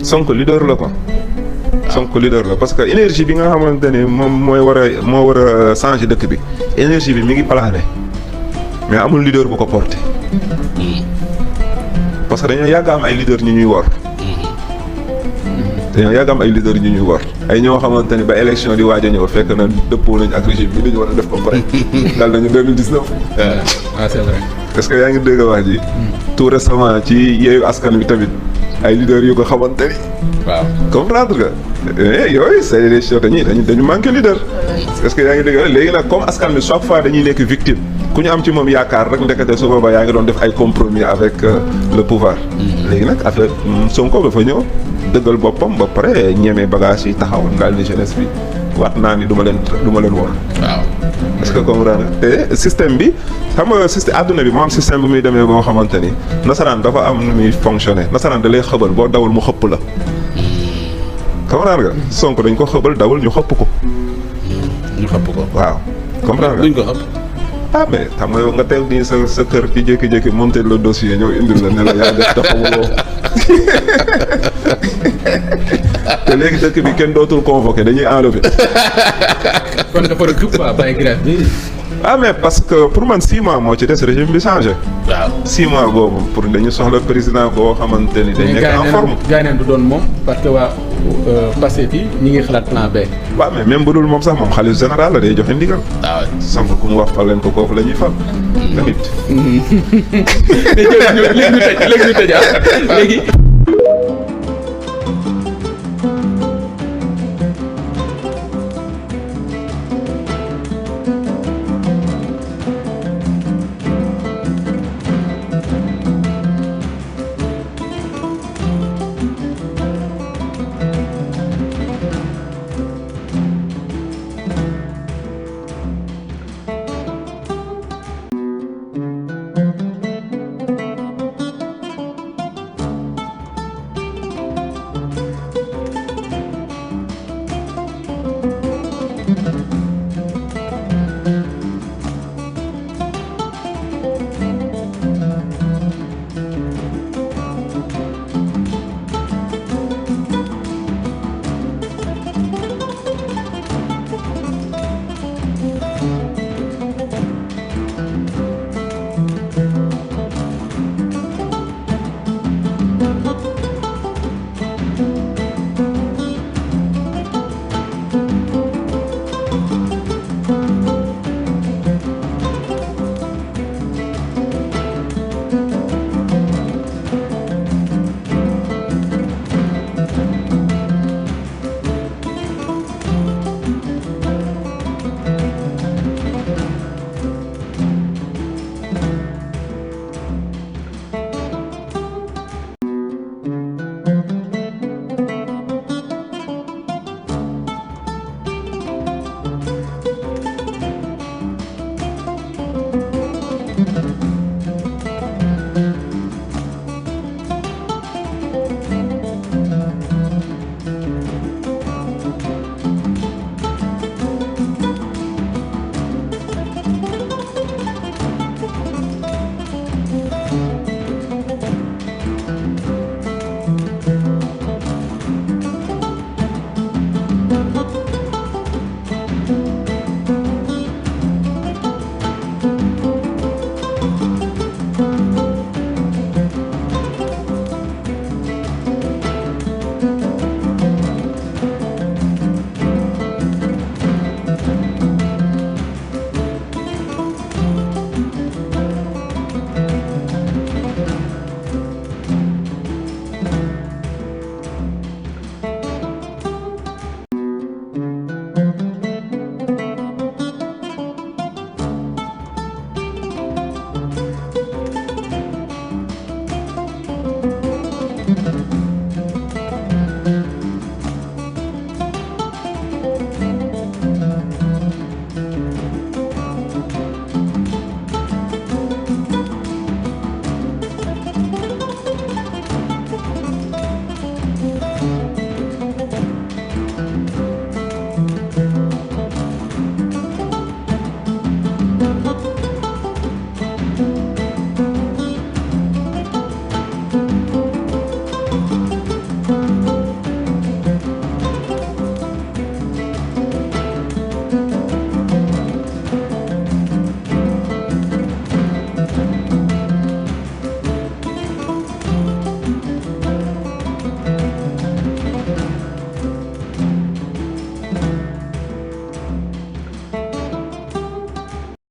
Sonko leader la quoi. Sonko leader la parce que énergie bi nga xamante ni moom moo war a changer dëkk bi énergie bi mi ngi plané mais amul leader bu ko porté. parce que dañoo yàgg am ay leader ñu ñuy wor. dañoo yàgg am ay leader ñu ñuy wor ay ñoo xamante ni ba élection di waaj a ñëw fekk na dëppoo nañ ak régime bi dañu war a def ko pare. dal nañu 2019. c'est vrai. est-ce que yaa ngi dégg wax ji. tout récemment ci yeewu askan bi tamit ay leader yu ko xamante ni. waaw comprendre nga. yooyu c'est des choses dañu manqué leader. est-ce que yaa ngi dégg léegi nag comme askan bi chaque fois dañuy nekk victime ku ñu am ci moom yaakaar rek ndekete su boobaa yaa ngi doon def ay compromis avec le pouvoir. léegi nag affaire Sonko dafa ñëw dëggal boppam ba pare ñeme bagage yi taxaw daal ni jeunesse bi waat naa ni du ma leen wor. waaw. est-ce que comprendre te système bi xam nga système àdduna bi moo am système bi muy demee boo xamante ni nasaraan dafa am nu muy fonctionner nasaraan da lay xëbal boo dawul mu xëpp la. comprendre nga Sonko dañ ko xëbal dawul ñu xëpp ko. ñu xëpp ko. waaw comprendre nga duñ ko xëpp. ah mais xam nga yow nga teew nii sa kër ci jékki-jékki monter le dossier ñëw indil la ne la yaa def dafa woo te léegi dëkk bi kenn dootul convoqué dañuy enlever. kon dafa recoupe quoi bàyyi grève bi. ah mais parce que pour man 6 mois moo ci des régime bi changé. waaw 6 mois boobu pour dañu soxla président boo xamante ni dañ nekk en forme. gars yi du doon moom parce que waa Pastef yi ñi ngi xalaat plan B. waaw mais même bu dul moom sax moom xalif général la day joxe ndigal. waaw Sonko ku mu wax fal leen ko kooku la ñuy fal. tamit. léegi ñu tëj léegi